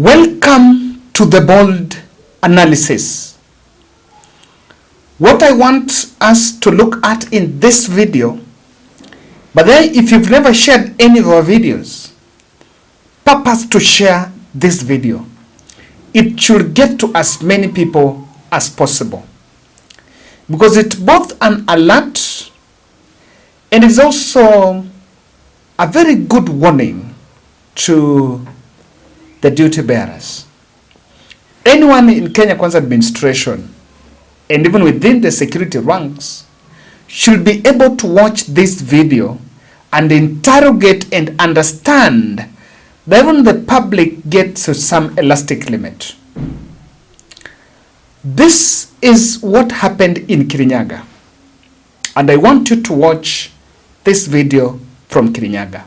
Welcome to the bold analysis. What I want us to look at in this video, but then if you've never shared any of our videos, purpose to share this video. It should get to as many people as possible, because it's both an alert and it's also a very good warning to the duty bearers. Anyone in Kenya Kwanza administration and even within the security ranks should be able to watch this video and interrogate and understand that even the public gets to some elastic limit. This is what happened in Kirinyaga, and I want you to watch this video from Kirinyaga.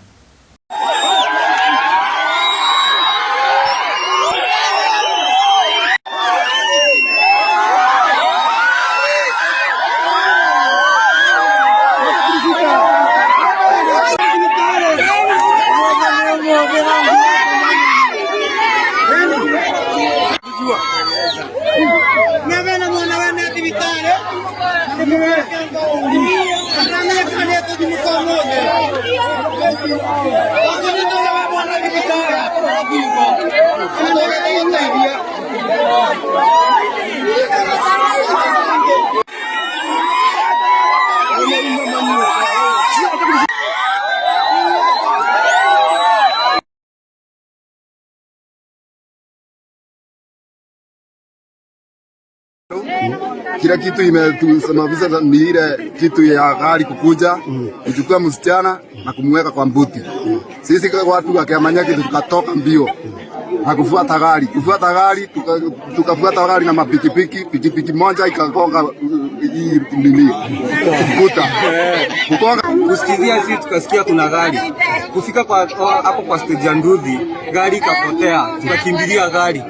Kila kitu imetusababisha ni ile kitu ya gari kukuja kuchukua msichana na kumweka kwa mbuti. Sisi kwa watu wa Kiamanyaki tukatoka mbio na kufuata gari, tukafuata gari na pikipiki moja ikagonga hii nini kugonga kusikizia. Sisi tukasikia kuna gari kufika kwa hapo kwa stage ya Nduthi, gari ikapotea, tukakimbilia gari.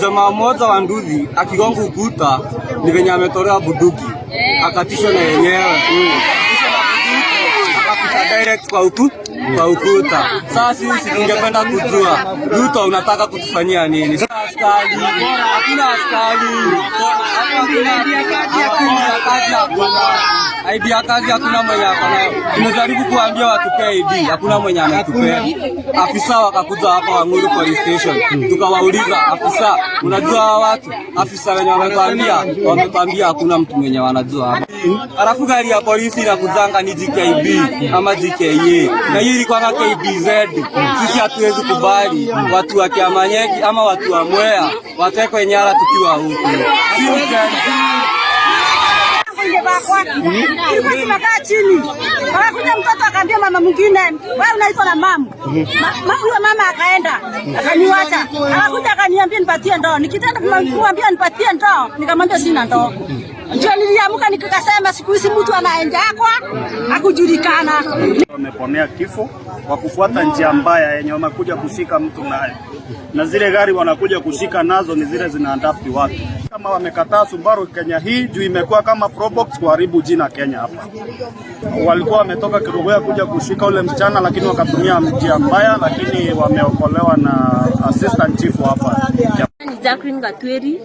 Jamaa mmoja wa Nduthi akigonga ukuta, ni venye ametolewa buduki akatishwa na yenyewe akapita direct kwa ukuta. Sasa sisi tungependa kujua Ruto unataka kutufanyia nini? Askari, hakuna askari. ID ya kazi hakuna mwenye akanayo. Tumejaribu kuambia watupee ID, hakuna mwenye ametupea. Afisa wakakuja hapa Wanguru Police Station. Tukawauliza, afisa, unajua hawa watu? Afisa wenye wametuambia hakuna mtu mwenye wanajua hapa. Alafu gari ya polisi inakujanga ni GKB ama GKA. Na hii ilikuwa KBZ. Sisi hatuwezi kubali watu wa Kiamanyaki ama watu wa Mwea watekwe nyara tukiwa huku. Tumekaa chini. Akakuja mtoto akaambia mama mwingine, wewe unaitwa na mama. Huyo mama akaenda, akaniacha. Akakuja akaniambia nipatie ndoo. Nikitaka kumwambia nipatie ndoo, nikamwambia sina ndoo. Ndio niliamka nikakasema siku hizi mtu anaenda kwa hakujulikana. Wameponea kifo kwa kufuata njia mbaya yenye wanakuja kushika mtu naye. Na zile gari wanakuja kushika nazo ni zile zinaandafti watu. Kama wamekataa Subaru Kenya hii juu imekuwa kama probox kuharibu jina Kenya hapa. Walikuwa wametoka Kirinyaga kuja kushika ule msichana, lakini wakatumia njia mbaya, lakini wameokolewa na assistant chief hapa. Ni Jacqueline Gatweri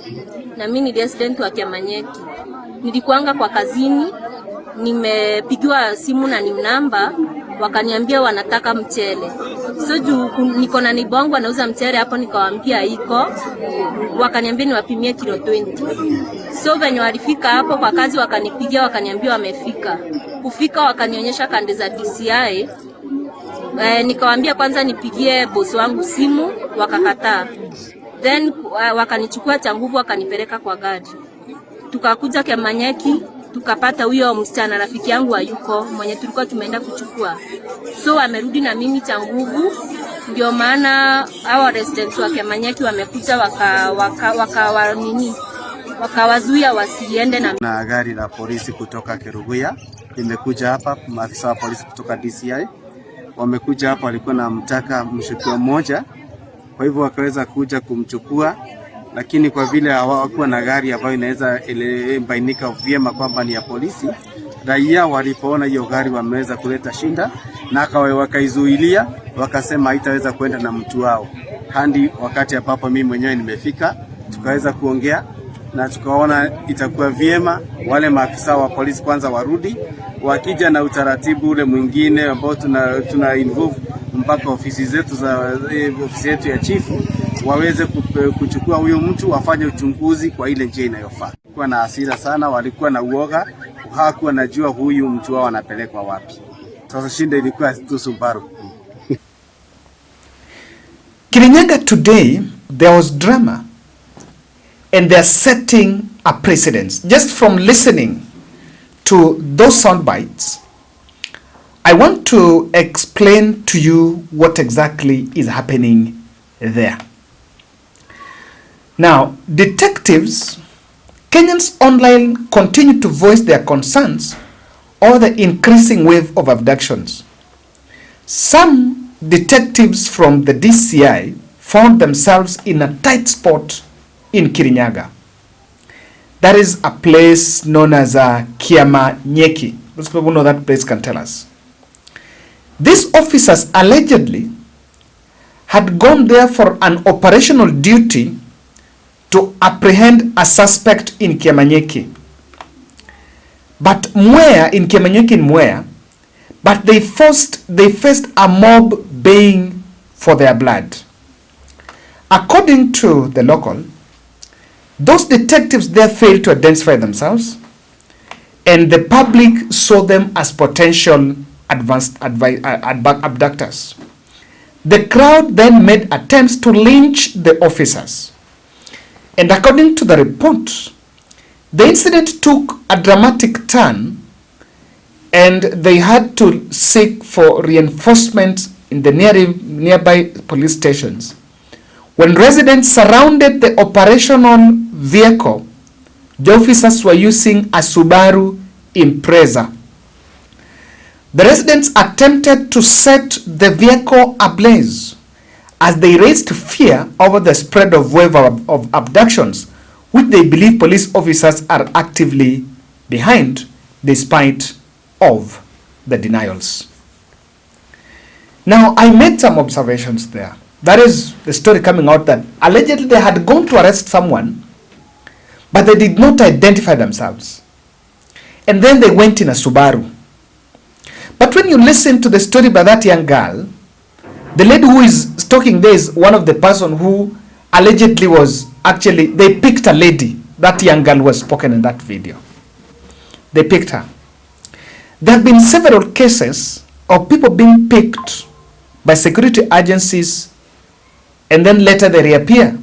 na mimi ni resident wa Kiamanyaki. Nilikuanga kwa kazini, nimepigiwa simu na ni namba, wakaniambia wanataka mchele. So juu niko na neighbor wangu anauza mchele hapo, nikawaambia iko. Wakaniambia niwapimie kilo 20. So venye walifika hapo kwa kazi wakanipigia, wakaniambia wamefika. Kufika wakanionyesha kande za DCI. Nikawaambia kwanza nipigie boss wangu simu, wakakataa. Then wakanichukua cha nguvu wakanipeleka kwa gari. Tukakuja Kiamanyaki, tukapata huyo msichana rafiki yangu hayuko mwenye tulikuwa tumeenda kuchukua. So amerudi na mimi cha nguvu. Ndio maana hawa residents wa Kiamanyaki wamekuja wakawazuia wasiende na gari la polisi kutoka Kirinyaga imekuja hapa. Maafisa wa polisi kutoka DCI wamekuja hapa, walikuwa na mtaka mshukiwa mmoja, kwa hivyo wakaweza kuja kumchukua, lakini kwa vile hawakuwa na gari ambayo inaweza bainika vyema kwamba ni ya polisi, raia walipoona hiyo gari wameweza kuleta shinda na wakaizuilia, wakasema haitaweza kwenda na mtu wao. hadi wakati ambapo mimi mwenyewe nimefika, tukaweza kuongea na tukaona itakuwa vyema wale maafisa wa polisi kwanza warudi, wakija na utaratibu ule mwingine ambao tuna involve mpaka ofisi zetu ofisi yetu ya chifu, waweze kuchukua huyo mtu wafanye uchunguzi kwa ile njia inayofaa. Kwa na hasira sana, walikuwa na uoga, hawakuwa najua huyu mtu wao anapelekwa wapi. Sasa shinda ilikuwa tu Subaru. Kirinyaga today, there was drama and they are setting a precedence. Just from listening to those sound bites, I want to explain to you what exactly is happening there. Now, detectives, Kenyans online continue to voice their concerns over the increasing wave of abductions. Some detectives from the DCI found themselves in a tight spot in Kirinyaga. That is a place known as Kirinyaga. Those people who know that place can tell us. These officers allegedly had gone there for an operational duty to apprehend a suspect in Kirinyaga. But in Kirinyaga, but they faced a mob baying for their blood. According to the local, those detectives there failed to identify themselves, and the public saw them as potential abductors. The crowd then made attempts to lynch the officers. And according to the report, the incident took a dramatic turn and they had to seek for reinforcement in the nearby police stations. When residents surrounded the operational vehicle, the officers were using a Subaru Impreza. The residents attempted to set the vehicle ablaze as they raised fear over the spread of wave of abductions, which they believe police officers are actively behind, despite of the denials. Now, I made some observations there. That is the story coming out that allegedly they had gone to arrest someone, but they did not identify themselves. And then they went in a Subaru. But when you listen to the story by that young girl, the lady who is talking there is one of the person who allegedly was actually, they picked a lady. That young girl was spoken in that video. They picked her. There have been several cases of people being picked by security agencies and then later they reappear.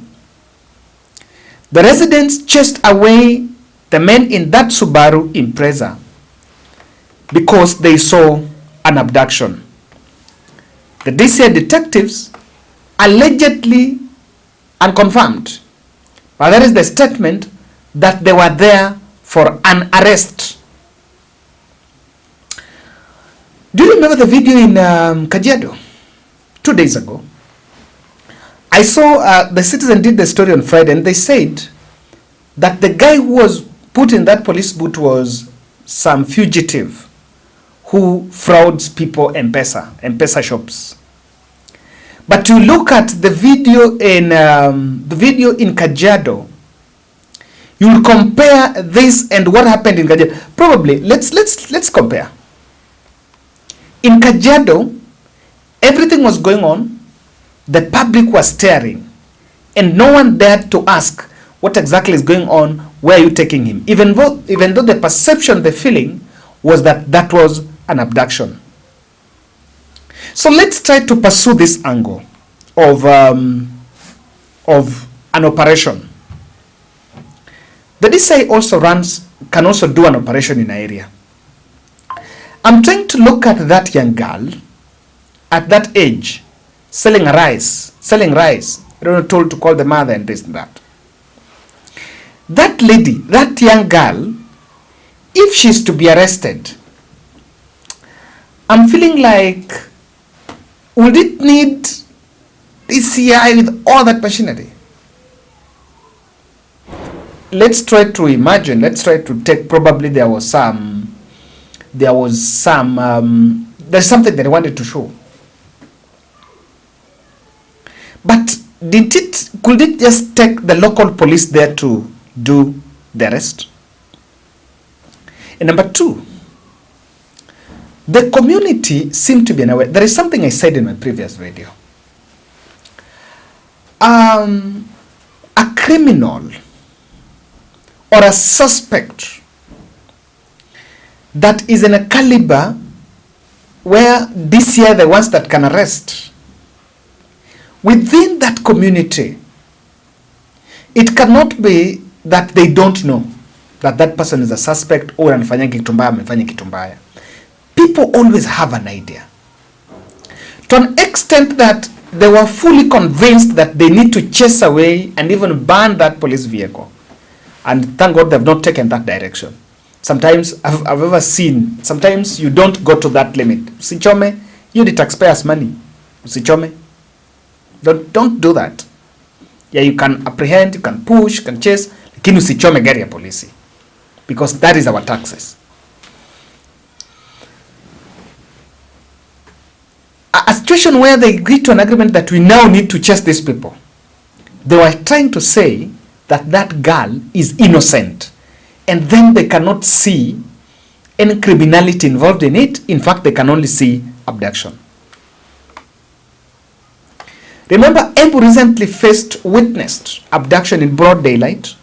The residents chased away the men in that Subaru Impreza because they saw an abduction. The DCI detectives allegedly unconfirmed, but there is the statement that they were there for an arrest. Do you remember the video in Kajiado 2 days ago? I saw the Citizen did the story on Friday, and they said that the guy who was put in that police boot was some fugitive who frauds people M-Pesa shops. But to look at the video in Kajiado, you will compare this and what happened in Kajiado. Probably let's compare. In Kajiado, everything was going on. The public was staring, and no one dared to ask what exactly is going on. Where are you taking him? Even though the perception, the feeling was that that was an abduction. So let's try to pursue this angle of an operation. The DCI also can also do an operation in an area. I'm trying to look at that young girl at that age, selling rice. I don't know, told to call the mother and this and that. That lady, that young girl, if she's to be arrested, I'm feeling like, would it need DCI with all that machinery? Let's try to imagine, let's try to take, probably there's something that I wanted to show. But could it just take the local police there to do the arrest? And number two, the community seemed to be unaware. There is something I said in my previous video. A criminal or a suspect that is in a caliber where DCI are the ones that can arrest, within that community, it cannot be that they don't know that that person is a suspect or anafanya kitu mbaya, amefanya kitu mbaya. People always have an idea. To an extent that they were fully convinced that they need to chase away and even burn that police vehicle. And thank God they've not taken that direction. Sometimes I've ever seen, sometimes you don't go to that limit. Usichome, you the taxpayers' money. Usichome. Don't do that. Yeah, you can apprehend, you can push, you can chase, lakini usichome gari ya polisi. Because that is our taxes. A situation where they agreed to an agreement that we now need to chase these people. They were trying to say that that girl is innocent. And then they cannot see any criminality involved in it. In fact, they can only see abduction. Remember, Embu recently witnessed abduction in broad daylight.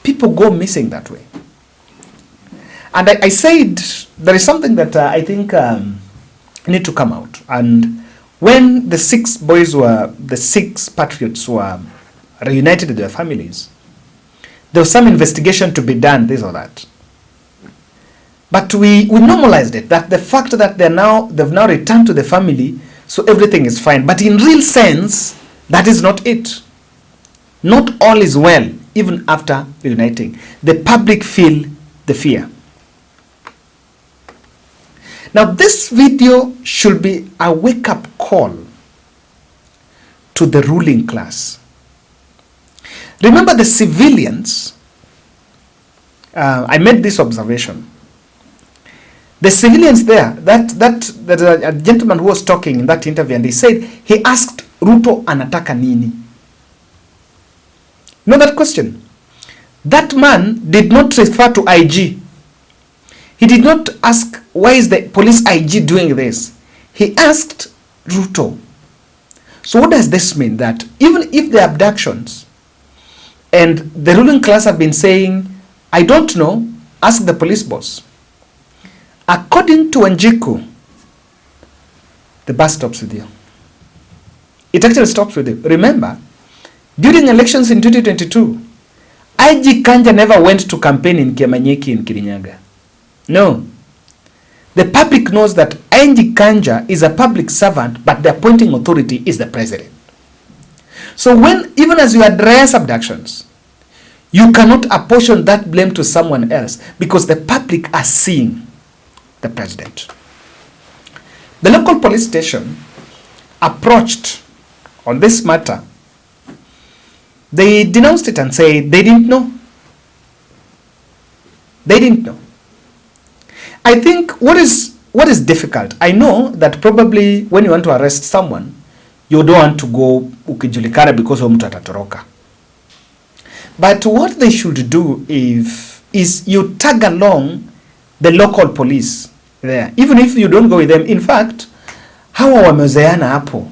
People go missing that way. And I said there is something that I think need to come out. And when the six patriots were reunited with their families, there was some investigation to be done, this or that. But we normalized it, that the fact that they've now returned to the family, so everything is fine. But in real sense, that is not it. Not all is well, even after reuniting. The public feel the fear. Now, this video should be a wake-up call to the ruling class. Remember the civilians, I made this observation. The civilians there, that a gentleman who was talking in that interview, and he said, he asked Ruto anataka nini? You know that question? That man did not refer to IG. He did not ask, why is the police IG doing this? He asked Ruto. So what does this mean? That even if the abductions, and the ruling class have been saying, I don't know, ask the police boss. According to Wanjiku, the bus stops with you. It actually stops with you. Remember, during elections in 2022, IG Kanja never went to campaign in Kiamanyeki in Kirinyaga. No. The public knows that IG Kanja is a public servant, but the appointing authority is the president. So even as you address abductions, you cannot apportion that blame to someone else because the public are seeing the president. The local police station approached on this matter. They denounced it and said they didn't know. They didn't know. I think what is difficult, I know that probably when you want to arrest someone, you don't want to go ukijulikana because mtu atatoroka. But what they should do is you tag along the local police there, even if you don't go with them. In fact, hawa wamezoeana hapo.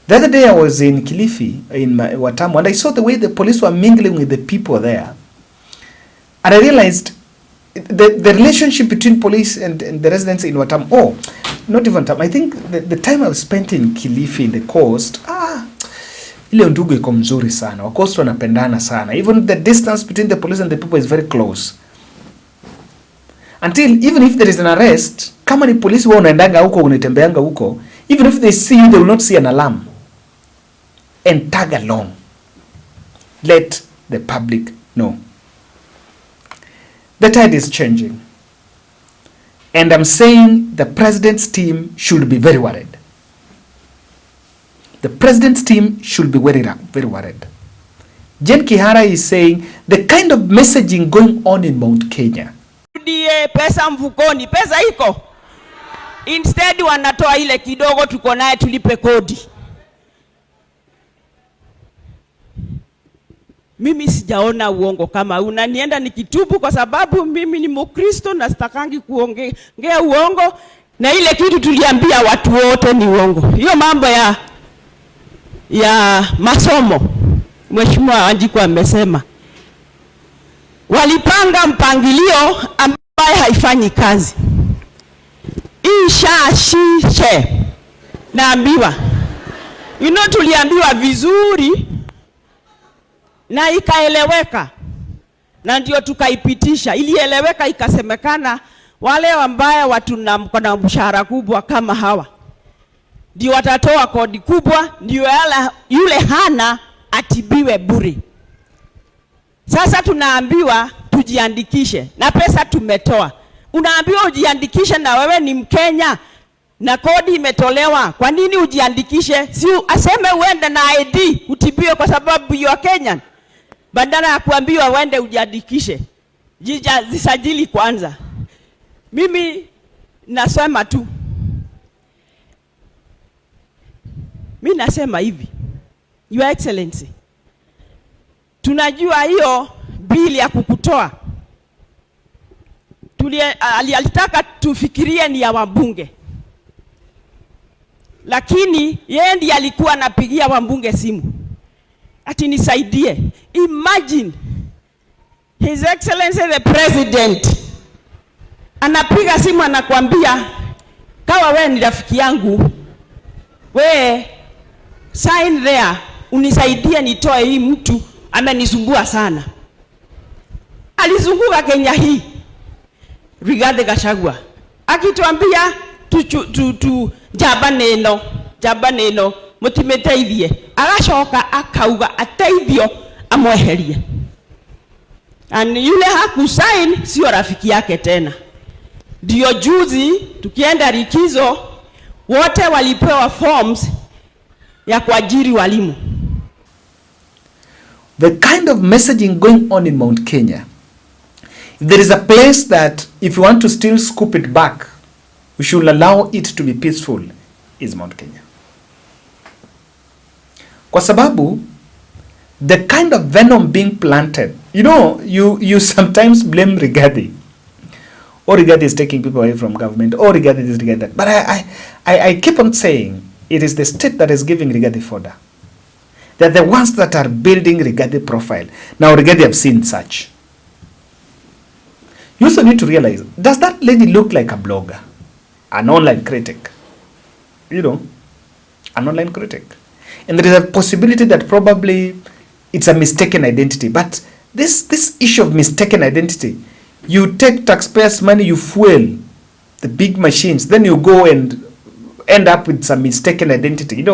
The other day I was in Kilifi, in Watamu, and I saw the way the police were mingling with the people there. And I realized the relationship between police and the residents in Watamu, not even Watamu, I think the time I spent in Kilifi, in the coast, ile ndugu iko mzuri sana. Wakost wanapendana sana. Even the distance between the police and the people is very close. Until, even if there is an arrest, kama ni polisi wao unaendanga huko, unatembeanga huko, even if they see you, they will not see an alarm. And tag along. Let the public know. The tide is changing. And I'm saying the president's team should be very worried. The president's team should be very worried. Jen Kihara is saying the kind of messaging going on in Mount Kenya. Pesa mfukoni, pesa iko. Instead wanatoa ile kidogo tuko naye tulipe kodi. Mimi sijaona uongo kama unanienda nikitubu, kwa sababu mimi ni Mkristo na sitakangi kuongea uongo, na ile kitu tuliambia watu wote ni uongo. Hiyo mambo ya masomo, Mheshimiwa Wanjiku amesema walipanga mpangilio ambaye haifanyi kazi. Shishe naambiwa, tuliambiwa vizuri na ikaeleweka, na ndio tukaipitisha. Ilieleweka, ikasemekana wale ambao watu na mshahara kubwa kama hawa ndio watatoa kodi kubwa, ndio yule hana atibiwe bure. Sasa tunaambiwa tujiandikishe na pesa tumetoa. Unaambiwa ujiandikishe na wewe ni Mkenya na kodi imetolewa. Kwa nini ujiandikishe? Si aseme uende na ID utibiwe kwa sababu you are Kenyan. Badala ya kuambiwa uende ujiandikishe. Zisajili kwanza. Mimi nasema tu. Mimi nasema hivi. Your Excellency, tunajua hiyo bili ya kukutoa. Alitaka tufikirie ni ya wabunge. Lakini yeye ndiye alikuwa anapigia wabunge simu. Ati nisaidie. Imagine His Excellency the President anapiga simu anakuambia, kawa wewe ni rafiki yangu, we sign there, unisaidie nitoe hii mtu amenisumbua sana. Alizunguka Kenya hii Rigathi Gachagua akituambia jabaneno mutimeteithie, agacoka akauga ateithio amweherie. Yule hakusign sio rafiki yake tena. Ndio juzi tukienda likizo wote walipewa forms ya kuajiri walimu. The kind of messaging going on in Mount Kenya, if there is a place that if you want to still scoop it back, we should allow it to be peaceful, is Mount Kenya. Kwa sababu, the kind of venom being planted, you sometimes blame Rigathi. Or Rigathi is taking people away from government, or Rigathi is Rigathi that. But I keep on saying, it is the state that is giving Rigathi fodder. They're the ones that are building Rigathi profile. Now Rigathi have seen such. You also need to realize, does that lady look like a blogger? An online critic? An online critic. And there is a possibility that probably it's a mistaken identity. But this issue of mistaken identity, you take taxpayers' money, you fuel the big machines, then you go and end up with some mistaken identity.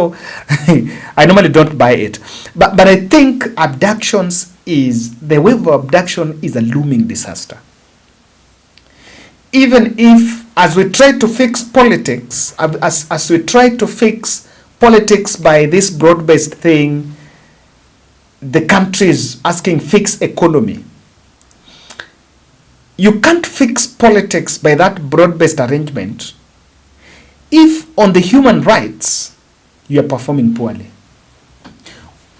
I normally don't buy it. But I think the wave of abduction is a looming disaster. Even if, as we try to fix politics, as we try to fix politics by this broad-based thing, the country is asking fix economy. You can't fix politics by that broad-based arrangement if on the human rights you are performing poorly.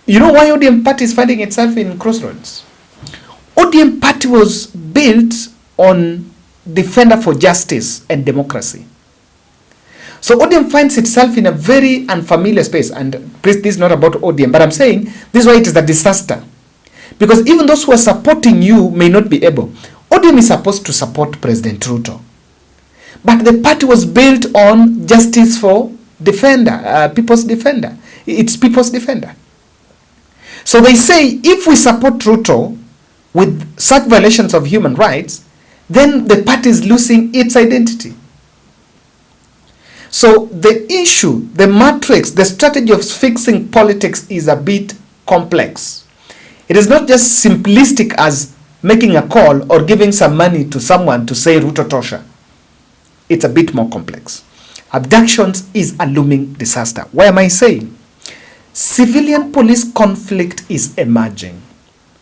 You know why ODM party is finding itself in crossroads? ODM party was built on defender for justice and democracy. So ODM finds itself in a very unfamiliar space. And please, this is not about ODM, but I'm saying this is why it is a disaster. Because even those who are supporting you may not be able. ODM is supposed to support President Ruto. But the party was built on justice for defender, people's defender. It's people's defender. So they say if we support Ruto with such violations of human rights, then the party is losing its identity. So the issue, the matrix, the strategy of fixing politics is a bit complex. It is not just simplistic as making a call or giving some money to someone to say Ruto Tosha. It's a bit more complex. Abductions is a looming disaster. Why am I saying? Civilian police conflict is emerging.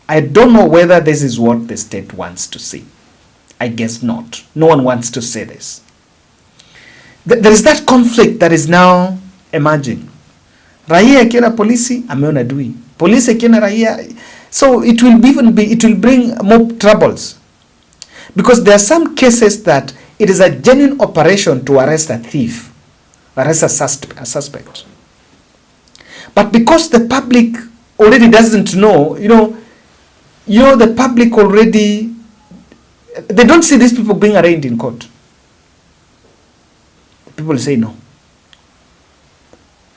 I don't know whether this is what the state wants to see. I guess not. No one wants to say this. There is that conflict that is now emerging. Raia akiona polisi ameona adui. Polisi akiona raia. So it will bring more troubles, because there are some cases that it is a genuine operation to arrest a thief, arrest a suspect. But because the public already doesn't know, the public already, they don't see these people being arraigned in court. People say no.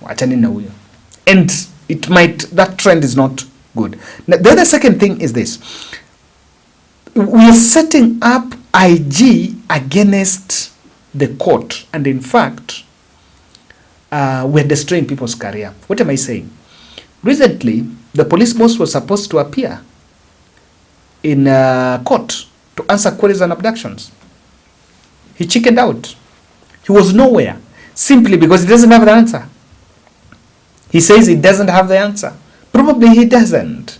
And that trend is not good. Now, the other second thing is this. We are setting up IG against the court, and in fact, we're destroying people's career. What am I saying? Recently, the police boss was supposed to appear in court to answer queries on abductions. He chickened out. He was nowhere, simply because he doesn't have the answer. He says he doesn't have the answer. Probably he doesn't.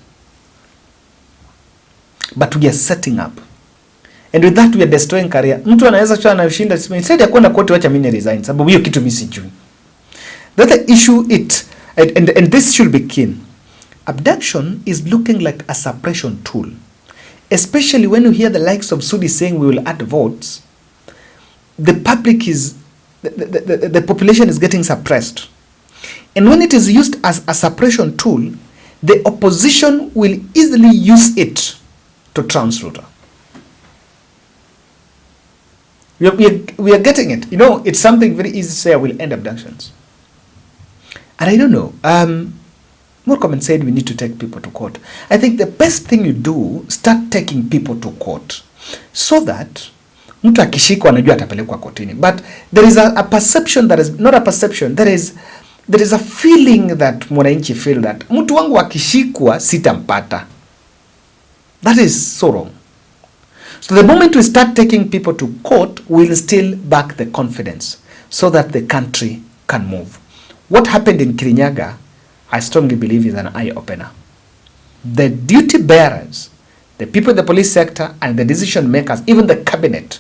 But we are setting up. And with that we are destroying career. Mtu anaweza kuwa anashinda instead ya kwenda court, wacha mimi resign sababu hiyo kitu mimi sijui. The issue and this should be keen. Abduction is looking like a suppression tool. Especially when you hear the likes of Sudi saying we will add votes. The public is the population is getting suppressed. And when it is used as a suppression tool, the opposition will easily use it to trounce Ruto. We are getting it. It's something very easy to say, I will end abductions. And I don't know. Murkomen said we need to take people to court. I think the best thing you do, start taking people to court. So that mtu akishikwa anajua atapelekwa kotini. But there is a perception that is not a perception. There is a feeling that mwananchi feel that mtu wangu akishikwa sitampata. That is so wrong. So the moment we start taking people to court, we'll still back the confidence so that the country can move. What happened in Kirinyaga, I strongly believe, is an eye-opener. The duty bearers, the people in the police sector and the decision makers, even the cabinet,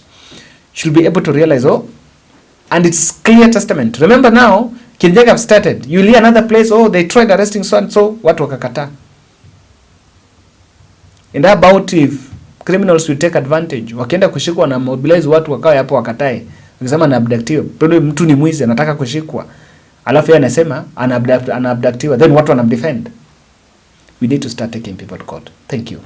should be able to realize, and it's clear testament. Remember now, Kirinyaga have started. You'll hear another place, they tried arresting so and so, watu wakakata. And how about if criminals will take advantage? Wakienda kushikwa na mobilize watu wakawa hapo wakatae. Wakisema na abductiwa. Pero mtu ni mwizi anataka kushikwa. Alafu yeye anasema ana abductiwa. Then watu wanamdefend. We need to start taking people to court. Thank you.